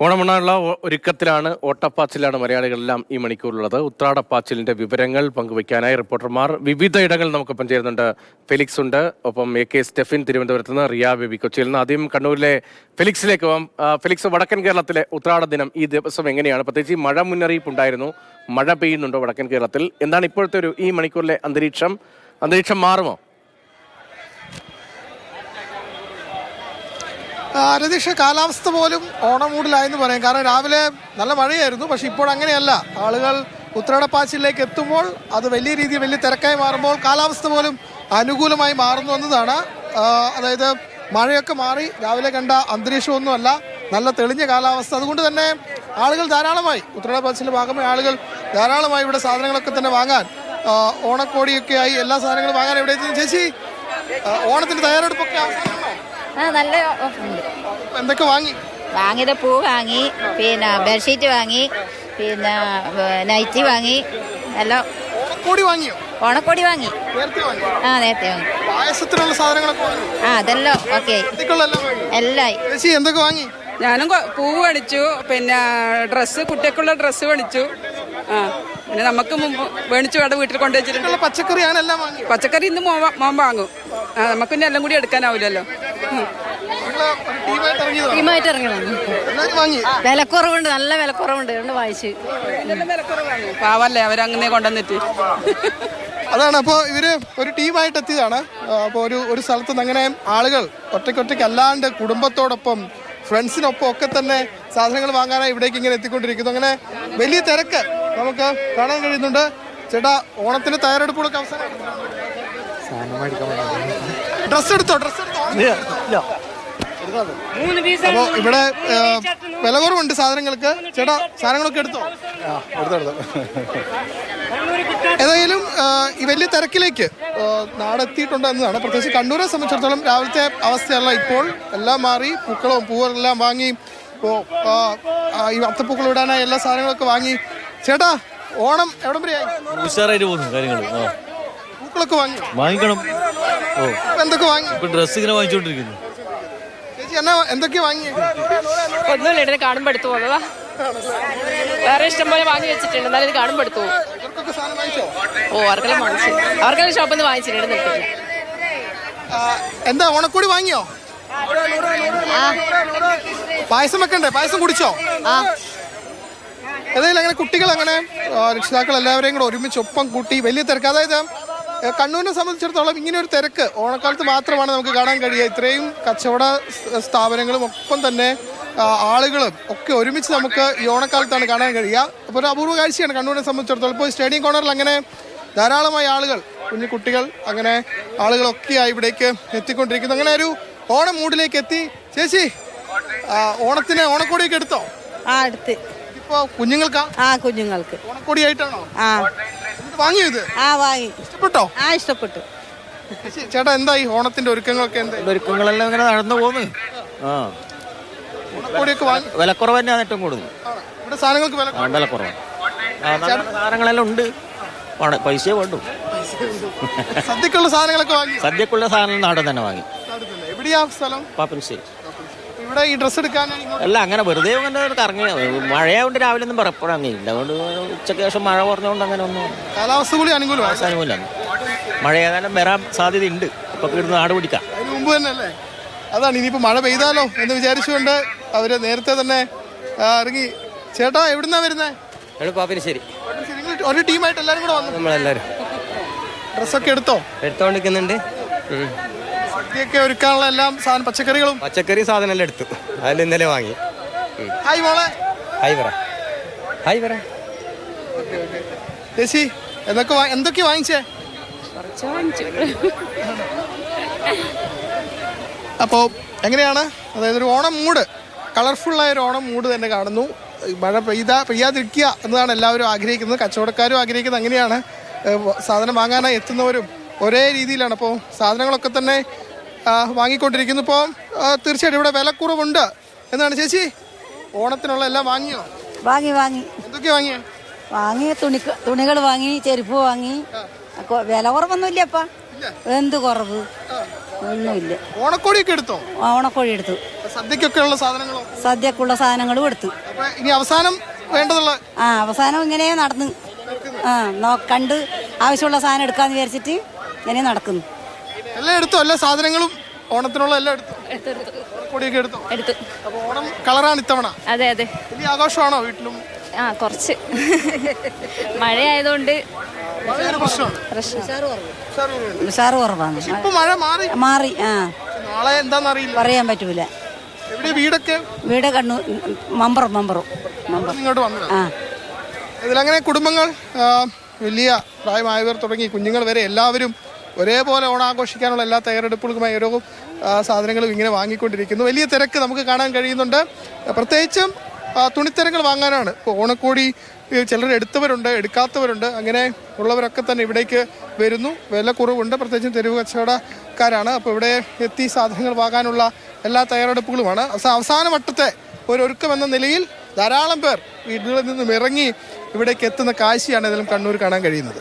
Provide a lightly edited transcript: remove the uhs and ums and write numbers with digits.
ഓണമുണ്ണാനുള്ള ഒരുക്കത്തിലാണ്, ഓട്ടപ്പാച്ചിലാണ് മലയാളികളെല്ലാം ഈ മണിക്കൂറിലുള്ളത്. ഉത്രാടപ്പാച്ചിലിന്റെ വിവരങ്ങൾ പങ്കുവയ്ക്കാനായി റിപ്പോർട്ടർമാർ വിവിധ ഇടങ്ങളിൽ നമുക്കൊപ്പം ചേരുന്നുണ്ട്. ഫെലിക്സ് ഉണ്ട്, ഒപ്പം AK സ്റ്റെഫിൻ തിരുവനന്തപുരത്ത് നിന്ന്, റിയ ബേബി കൊച്ചിയിൽ നിന്ന്. ആദ്യം കണ്ണൂരിലെ ഫെലിക്സിലേക്ക് പോകാം. ഫെലിക്സ്, വടക്കൻ കേരളത്തിലെ ഉത്രാട ദിനം ഈ ദിവസം എങ്ങനെയാണ്? പ്രത്യേകിച്ച് ഈ മഴ മുന്നറിയിപ്പ് ഉണ്ടായിരുന്നു, മഴ പെയ്യുന്നുണ്ടോ വടക്കൻ കേരളത്തിൽ? എന്താണ് ഇപ്പോഴത്തെ ഈ മണിക്കൂറിലെ അന്തരീക്ഷം മാറുമോ? രതീഷ, കാലാവസ്ഥ പോലും ഓണമൂടിലായെന്ന് പറയാം. കാരണം രാവിലെ നല്ല മഴയായിരുന്നു, പക്ഷെ ഇപ്പോൾ അങ്ങനെയല്ല. ആളുകൾ ഉത്രാടപ്പാച്ചിലേക്ക് എത്തുമ്പോൾ അത് വലിയ രീതിയിൽ വലിയ തിരക്കായി മാറുമ്പോൾ കാലാവസ്ഥ പോലും അനുകൂലമായി മാറുന്നു എന്നതാണ്. അതായത് മഴയൊക്കെ മാറി രാവിലെ കണ്ട അന്തരീക്ഷമൊന്നുമല്ല, നല്ല തെളിഞ്ഞ കാലാവസ്ഥ. അതുകൊണ്ട് തന്നെ ആളുകൾ ധാരാളമായി ഉത്രാടപ്പാച്ചിലിന്റെ ഭാഗമായി ആളുകൾ ധാരാളമായി ഇവിടെ സാധനങ്ങളൊക്കെ തന്നെ വാങ്ങാൻ, ഓണക്കോടിയൊക്കെ ആയി എല്ലാ സാധനങ്ങളും വാങ്ങാൻ എവിടെ എത്തുന്നു. ചേച്ചി, ഓണത്തിന്റെ തയ്യാറെടുപ്പൊക്കെ അവസാനമാണോ? നല്ല എന്തൊക്കെ വാങ്ങിയത്? പൂ വാങ്ങി, പിന്നെ ബെഡ്ഷീറ്റ് വാങ്ങി, പിന്നെ നൈറ്റി വാങ്ങി, എല്ലാം. ഓണക്കോടി വാങ്ങിയോ? ഓണക്കോടി വാങ്ങി. നേരത്തെ വാങ്ങി? നേരത്തെ വാങ്ങി. പായസത്തിനുള്ള സാധനങ്ങളൊക്കെ വാങ്ങി? അതെല്ലാം ഓക്കെ. എല്ലാം. ചേച്ചി എന്തൊക്കെ വാങ്ങി? ഞാനും പൂവ് മേടിച്ചു, പിന്നെ ഡ്രസ്സ്, കുട്ടികൾക്കുള്ള ഡ്രസ്സ് മേടിച്ചു. പിന്നെ നമുക്ക് മേടിച്ചു അവിടെ വീട്ടിൽ കൊണ്ടുവച്ചിട്ടുണ്ട്. പച്ചക്കറി എല്ലാം വാങ്ങി? പച്ചക്കറി ഇന്ന് മോൻ വാങ്ങും. നമുക്ക് പിന്നെ എല്ലാം കൂടി എടുക്കാനാവില്ലല്ലോ. ടീമായിട്ട് ഇറങ്ങിയതാണ്. വിലക്കുറവുണ്ട്, നല്ല വിലക്കുറവുണ്ട്, അതുകൊണ്ട് വായിച്ചു. പാവല്ലേ അവരങ്ങനെ കൊണ്ടുവന്നിട്ട്. അതാണ്. അപ്പോൾ ഇവര് ഒരു ടീമായിട്ട് എത്തിയതാണ്. അപ്പോൾ ഒരു സ്ഥലത്ത് നിന്ന് അങ്ങനെ ആളുകൾ ഒറ്റയ്ക്ക് അല്ലാണ്ട് കുടുംബത്തോടൊപ്പം ഫ്രണ്ട്സിനൊപ്പം ഒക്കെ തന്നെ സാധനങ്ങൾ വാങ്ങാനായി ഇവിടേക്ക് ഇങ്ങനെ എത്തിക്കൊണ്ടിരിക്കുന്നു. അങ്ങനെ വലിയ തിരക്ക് നമുക്ക് കാണാൻ കഴിയുന്നുണ്ട്. ചേട്ടാ, ഓണത്തിന് തയ്യാറെടുപ്പുകളൊക്കെ അവസാനം ഡ്രസ് എടുത്തോ? അപ്പോ ഇവിടെ വില കുറവുണ്ട് സാധനങ്ങൾക്ക്. ചേട്ടാ, സാധനങ്ങളൊക്കെ എടുത്തോ? ഏതായാലും ഈ വലിയ തിരക്കിലേക്ക് നാടെത്തിയിട്ടുണ്ട് എന്നതാണ്. പ്രത്യേകിച്ച് കണ്ണൂരെ സംബന്ധിച്ചിടത്തോളം രാവിലത്തെ അവസ്ഥയല്ല ഇപ്പോൾ. എല്ലാം മാറി, പൂവെല്ലാം വാങ്ങി, ഇപ്പോൾ ഈ അത്തപ്പൂക്കൾ ഇടാനായി എല്ലാ സാധനങ്ങളൊക്കെ വാങ്ങി. ചേട്ടാ, ഓണം എവിടം വരെയായി? ഉഷാറായിട്ട് പോകുന്നു കാര്യങ്ങൾ. പൂക്കളൊക്കെ വാങ്ങിക്കണം. എന്തൊക്കെ വാങ്ങി? ഡ്രസ് ഇങ്ങനെ വാങ്ങിച്ചോണ്ടിരിക്കുന്നു. ചേച്ചി എന്തൊക്കെയാ വാങ്ങിയത്? ഒന്നുമില്ല, ഇതിനെ കാണുമ്പോൾ എടുത്തു പോകുന്നതാ. വേറെ ഇഷ്ടം പോലെ വാങ്ങി വെച്ചിട്ടുണ്ട്, എന്നാലും ഇത് കാണുമ്പോൾ എടുത്തു പോകും. അവർക്കെല്ലാം വാങ്ങിച്ചു, അവർക്കെല്ലാം ഷോപ്പിൽ നിന്ന് വാങ്ങിച്ചിട്ടുണ്ട്. എന്താ, ഓണക്കോടി വാങ്ങിയോ? പായസം വെക്കണ്ടേ? പായസം കുടിച്ചോ? ഏതായാലും അങ്ങനെ കുട്ടികൾ, അങ്ങനെ രക്ഷിതാക്കൾ എല്ലാവരെയും കൂടെ ഒരുമിച്ച് ഒപ്പം കൂട്ടി വലിയ തിരക്ക്. അതായത് കണ്ണൂരിനെ സംബന്ധിച്ചിടത്തോളം ഇങ്ങനെ ഒരു തിരക്ക് ഓണക്കാലത്ത് മാത്രമാണ് നമുക്ക് കാണാൻ കഴിയുക. ഇത്രയും കച്ചവട സ്ഥാപനങ്ങളും ഒപ്പം തന്നെ ആളുകളും ഒക്കെ ഒരുമിച്ച് നമുക്ക് ഈ ഓണക്കാലത്താണ് കാണാൻ കഴിയുക. അപ്പോൾ ഒരു അപൂർവ കാഴ്ചയാണ് കണ്ണൂരിനെ സംബന്ധിച്ചിടത്തോളം. ഇപ്പോൾ സ്റ്റേഡിയം കോർണറിൽ അങ്ങനെ ധാരാളമായി ആളുകൾ, കുഞ്ഞു കുട്ടികൾ, അങ്ങനെ ആളുകളൊക്കെയായി ഇവിടേക്ക് എത്തിക്കൊണ്ടിരിക്കുന്നു. അങ്ങനെ ഒരു ഓണം മൂഡിലേക്ക് എത്തി. ചേച്ചി, ഓണത്തിന് ഓണക്കോടിയൊക്കെ എടുത്തോ? എടുത്ത്. ഇപ്പോൾ കുഞ്ഞുങ്ങൾക്ക് ഓണക്കോടിയായിട്ടാണോ വാങ്ങിയോ ഇത്? വാങ്ങി. ഇഷ്ടപ്പെട്ടോ? ഇഷ്ടപ്പെട്ടു. ചേട്ടാ, എന്തായി ഓണത്തിന്റെ ഒരുക്കങ്ങളൊക്കെ? ഒരുക്കങ്ങളെല്ലാം ഇങ്ങനെ നടന്നു പോകുന്നു. ഓണക്കോടിയൊക്കെ വാങ്ങി. വിലക്കുറവ് തന്നെയാണ് ഏറ്റവും കൂടുതൽ. ഇവിടെ സാധനങ്ങൾക്ക് വിലക്കുറവ്. സാധനങ്ങളെല്ലാം ഉണ്ട്, പൈസ വേണ്ടു. സദ്യക്കുള്ള സാധനങ്ങളൊക്കെ വാങ്ങി? സദ്യക്കുള്ള സാധനങ്ങൾ നാടൻ തന്നെ വാങ്ങി. എവിടെയാ സ്ഥലം? പാപ്പനശ്ശേരി. ഇവിടെ ഈ ഡ്രസ്സ് എടുക്കാൻ അല്ല, അങ്ങനെ വെറുതെ കറങ്ങി. മഴയായതുകൊണ്ട് രാവിലെ ഒന്നും പറയപ്പെടാങ്ങില്ല. അതുകൊണ്ട് ഉച്ചയ്ക്ക് ശേഷം മഴ കുറഞ്ഞുകൊണ്ട് അങ്ങനെ ഒന്നും കാലാവസ്ഥ കൂടി അനുകൂലമാണ്. മഴ ഏതായാലും വരാൻ സാധ്യതയുണ്ട്. ഇപ്പൊ ഇവിടുന്ന് നാട് പിടിക്കാം. അതിന് മുമ്പ് തന്നെ അല്ലേ? അതാണ്, ഇനിയിപ്പോ മഴ പെയ്താലോ എന്ന് വിചാരിച്ചുകൊണ്ട് അവര് നേരത്തെ തന്നെ ഇറങ്ങി. ചേട്ടാ, എവിടുന്നാ വരുന്നേ? പാപ്പനശ്ശേരി. ഒരു ടീമായിട്ട് എല്ലാരും കൂടെ വന്നു. നമ്മളെല്ലാരും ഡ്രസ്സൊക്കെ എടുത്തോണ്ടിരിക്കുന്നുണ്ട്. സദ്യയൊക്കെ ഒരുക്കാനുള്ള എല്ലാം പച്ചക്കറി സാധനം എല്ലാം എടുത്തു. അതിൽ ഇന്നലെ വാങ്ങി. ഹായ് മോളെ. ഹായ് പറ. ചേച്ചി, എന്തൊക്കെയാ വാങ്ങിച്ചേ? അപ്പോൾ എങ്ങനെയാണ്, അതായത് ഒരു ഓണം മൂഡ്, കളർഫുള്ളായ ഒരു ഓണം മൂഡ് തന്നെ കാണുന്നു. മഴ പെയ്യാതിരിക്കുക എന്നതാണ് എല്ലാവരും ആഗ്രഹിക്കുന്നത്, കച്ചവടക്കാരും ആഗ്രഹിക്കുന്നത് അങ്ങനെയാണ്. സാധനം വാങ്ങാനായി എത്തുന്നവരും ഒരേ രീതിയിലാണ്. അപ്പോൾ സാധനങ്ങളൊക്കെ തന്നെ വാങ്ങിക്കൊണ്ടിരിക്കുന്നു. ഇപ്പോൾ തീർച്ചയായിട്ടും ഇവിടെ വിലക്കുറവുണ്ട് എന്നാണ്. ചേച്ചി, ഓണത്തിനുള്ള എല്ലാം വാങ്ങിയോ? വാങ്ങി. എന്തൊക്കെയാ വാങ്ങിയ തുണികൾ വാങ്ങി, ചെരുപ്പ് വാങ്ങി. വില കുറവൊന്നുമില്ലപ്പാ. എന്ത് കുറവ് ഒന്നുമില്ല. ഓണക്കോടിയൊക്കെ എടുത്തോ? ഓണക്കോഴി എടുത്തു. സദ്യക്കൊക്കെ ഉള്ള സാധനങ്ങളോ? സദ്യക്കുള്ള സാധനങ്ങളും എടുത്തു. അപ്പൊ ഇനി അവസാനം വേണ്ടതുള്ള അവസാനം ഇങ്ങനെ നടന്ന് കണ്ട് ആവശ്യമുള്ള സാധനം എടുക്കാന്ന് വിചാരിച്ചിട്ട് ഇങ്ങനെ നടക്കുന്നു. എല്ലാം എടുത്തോ? എല്ലാ സാധനങ്ങളും ഓണത്തിനുള്ള എല്ലാം എടുത്തു? കൊടിയൊക്കെ എടുത്തോ? എടുത്തു. അപ്പൊ ഓണം കളറാണ് ഇത്തവണ. അതെ അതെ. വലിയ ആഘോഷമാണോ വീട്ടിലും? കുറച്ച് മഴയായതുകൊണ്ട് ഉഷാറ് കുറവാണ്. ഇപ്പൊ മഴ മാറി മാറി. നാളെ എന്താന്ന് അറിയില്ല, പറയാൻ പറ്റൂല. എവിടെ വീടൊക്കെ? വീട് കണ്ണൂർ മമ്പറും ഇങ്ങോട്ട് വന്നത്. ഇതിലങ്ങനെ കുടുംബങ്ങൾ, വലിയ പ്രായമായവർ തുടങ്ങി കുഞ്ഞുങ്ങൾ വരെ എല്ലാവരും ഒരേപോലെ ഓണാഘോഷിക്കാനുള്ള എല്ലാ തയ്യാറെടുപ്പുകളുമായി ഓരോ സാധനങ്ങളും ഇങ്ങനെ വാങ്ങിക്കൊണ്ടിരിക്കുന്നു. വലിയ തിരക്ക് നമുക്ക് കാണാൻ കഴിയുന്നുണ്ട്. പ്രത്യേകിച്ചും തുണിത്തരങ്ങൾ വാങ്ങാനാണ്. ഇപ്പോൾ ഓണക്കോടി ചിലർ എടുത്തവരുണ്ട്, എടുക്കാത്തവരുണ്ട്. അങ്ങനെ ഉള്ളവരൊക്കെ തന്നെ ഇവിടേക്ക് വരുന്നു. വില കുറവുണ്ട്, പ്രത്യേകിച്ചും തെരുവ് കച്ചവടക്കാരാണ്. അപ്പോൾ ഇവിടെ എത്തി സാധനങ്ങൾ വാങ്ങാനുള്ള എല്ലാ തയ്യാറെടുപ്പുകളുമാണ്. അവസാന വട്ടത്തെ ഒരു ഒരുക്കം എന്ന നിലയിൽ ധാരാളം പേർ വീടുകളിൽ നിന്നും ഇറങ്ങി ഇവിടേക്ക് എത്തുന്ന കാഴ്ചയാണ് ഇതിലും കണ്ണൂർ കാണാൻ കഴിയുന്നത്.